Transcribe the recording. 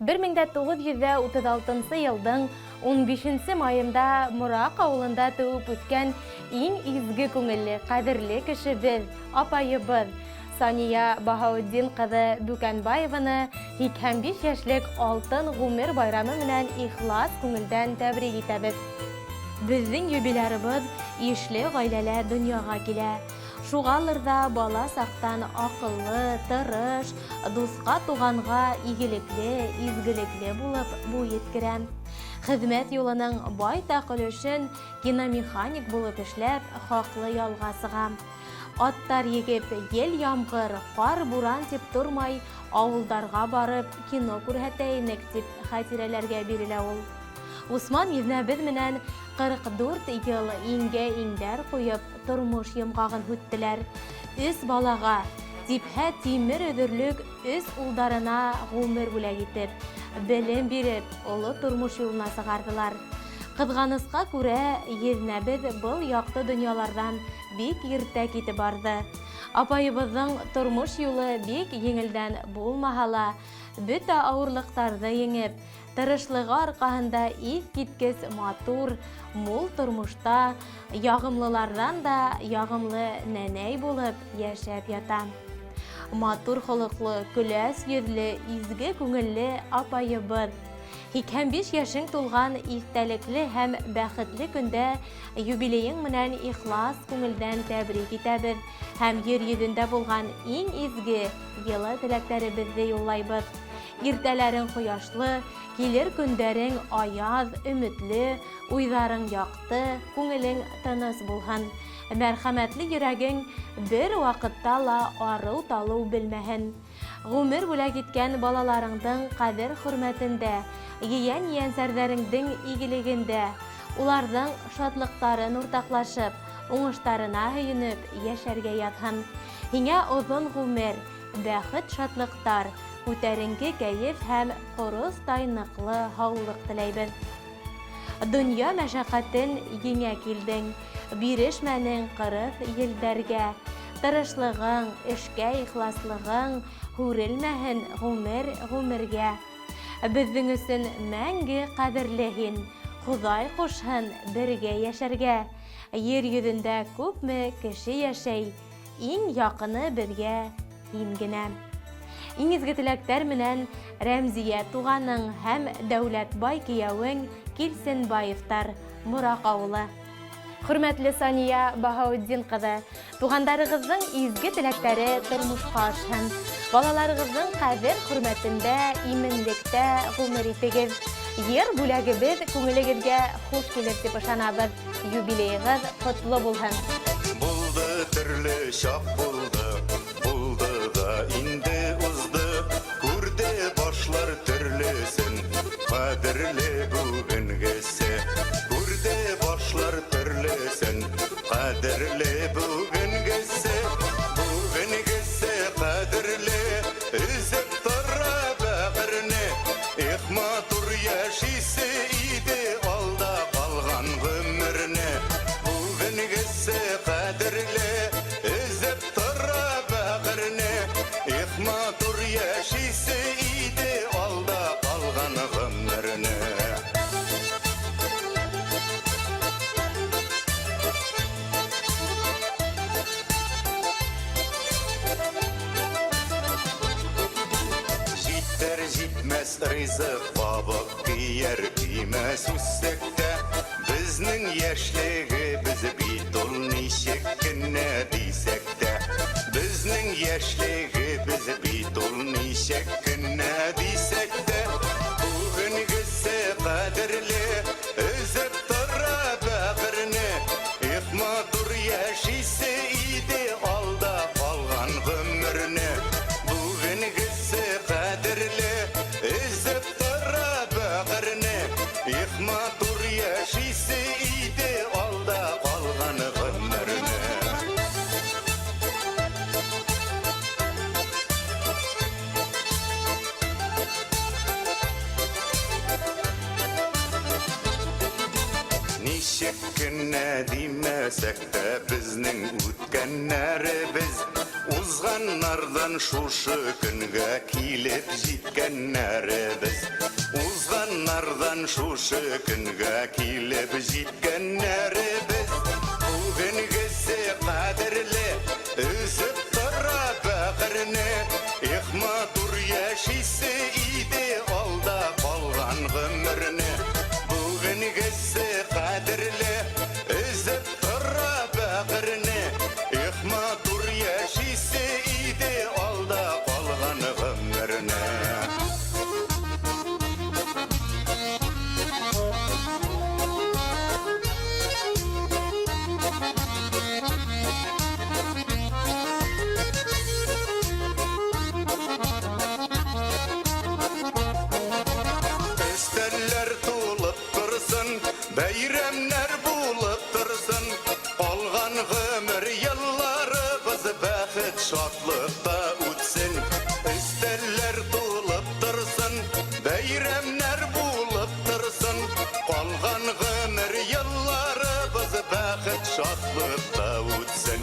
1936 елдың 15 майында Мурак авылында туып үткән иң изге күңелле, кадерле кешебез, апайыбыз Сания Баһаутдин кызы Бүкәнбаеваны 85 яшьлек алтын гомер байрамы белән ихлас күңелдән тәбрик итәбез. Безнең юбилярыбыз ишле гаиләле дөньяга килә. Шугалыр да бала сактан акыллы, тырыш, дуска туганга игелекле, изгелекле булып бу еткерә. Хезмәт юлының байтак өлешен киномеханик булып эшләп, хаклы ялга сыга. Аттар егеп, ел ямгыр, кар буран дип тормай, авылдарга барып, кино күрһәтәйнек дип хатирәләргә бирелә ул. Усман Изнәбез менән 44 ел иңгә-иңдәр куеп, тормыш йомгагын үттеләр. Үз балага, типһә тимер өҙөрлөк үз улдарына гомер бүләк итеп, белем биреп, олы тормыш юлына сыгардылар. Кызганыска күрә, Изнәбез был якты дөньялардан бик иртә китеп барды. Апайыбызның тормыш юлы бик еңелдән булмаһа, бөтә авырлыктарны еңеп, тырышлыгы аркаһында иҫ киткес матур, мул тормышта ягымлылардан да ягымлы нәнәй булып яшәп ята. Матур холыклы, көләс йөҙле, изге күңелле апайыбыз 85 яшың тулган истәлекле һәм бәхетле көндә юбилейың менән ихлас күңелдән тәбрик итәбез һәм ер йөҙөндә булган иң изге йылы теләктәребезне юллайбыз. Иртәләрең кояшлы, килер көндәрең аяз, өмөтле, уйҙарың яҡты, күңелең тыныс булһын. Мәрхәмәтле йөрәгең бер ваҡытта ла арыу-талыу белмәһен. Ғүмер бүләк иткән балаларыңдың ҡәҙер-хөрмәтендә, ейән-ейәнсәрҙәреңдең игелегендә, уларҙың шатлыҡтарын уртаҡлашып, уңыштарына һөйөнөп йәшәргә ятһын. Һиңә оҙон ғүмер, бәхет, шатлыҡтар, күтәренке кәйеф һәм ҡоростай ныҡлы һаулыҡ теләйбеҙ. Донъя мәшәҡәтен еңә килдең, бирешмәнең 40 елдәргә. Тырышлығың, эшкә ихласлығың һүрелмәһен ғүмергә. Беҙҙең өсөн мәңге ҡәҙерле һин, Хоҙай ҡушһын бергә йәшәргә. Ер йөҙөндә күпме кеше йәшәй, иң яҡыны беҙгә һин генә. Иң изге теләктәр менән Рәмзиә туғаның һәм Дәүләтбай кейәүең Килсенбаевтар, Мурак ауылы. Хөрмәтле Сания Баһаутдин ҡыҙы, туғандарығыҙҙың изге теләктәре тормошҡа ашһын. Балаларығыҙҙың ҡәҙер хөрмәтендә, именлектә ғүмер итегеҙ. Ер бүләгебеҙ күңелегеҙгә хуш килер дип ышанабыҙ. Юбилейығыҙ ҡотло булһын. Булды төрлө шаҡ булды да инде узды. Күрде башлар төрлөсөн, ҡәҙерле бүгенгесе. Күрде башлар төрлөсөн, ҡәҙерле бүгенгесе. Бүгенгесе ҡәҙерле, өзөп тора бәғерне. Матур йәшисе иде алда ҡалған ғүмерне. Бүгенгесе ҡәҙерле, өзөп тора бәғерне. Матур йәшисе иде алда ҡалған ғүмерне. Җитмәс ризыҡ бабыҡ кейәр кимәс үссәктә. Безнең йәшлегебез бит ул нисек кенә дисәк тә. Безнең йәшлегебез бит ул нисек кенә дисәк тә. Бүгенгесе ҡәҙерле, өзөп тора бәғерне. Матур йәшисе иде алда ҡалған ғүмерне. Бүгенгесе ҡәҙерле, өзөп тора бәғерне. Матур йәшисе иде алда ҡалған ғүмерне. Ничек кенә димәсәк тә, безнең үткәннәребез Узганнардан шушы күнге келіп жеткеннәребіз. Узганнардан шушы күнге келіп жеткеннәребіз. Бүгінгісі қадірлі, үзіп тұра бәқіріне. Ихматур яшисі иде алда қалған ғұміріне. Бүгінгісі қадірлі, үзіп тұра бәқіріне. Ихматур яшисі иде алда қалған ғұміріне. Üstələr tulub тұрсын, бәйрәмнәр булып тұрсын. Қалған ғөмір елларыбыз бәхет шатлықта үтсін. Üstələr tulub тұрсын, бәйрәмнәр булып тұрсын. Қалған ғөмір елларыбыз бәхет шатлықта үтсін.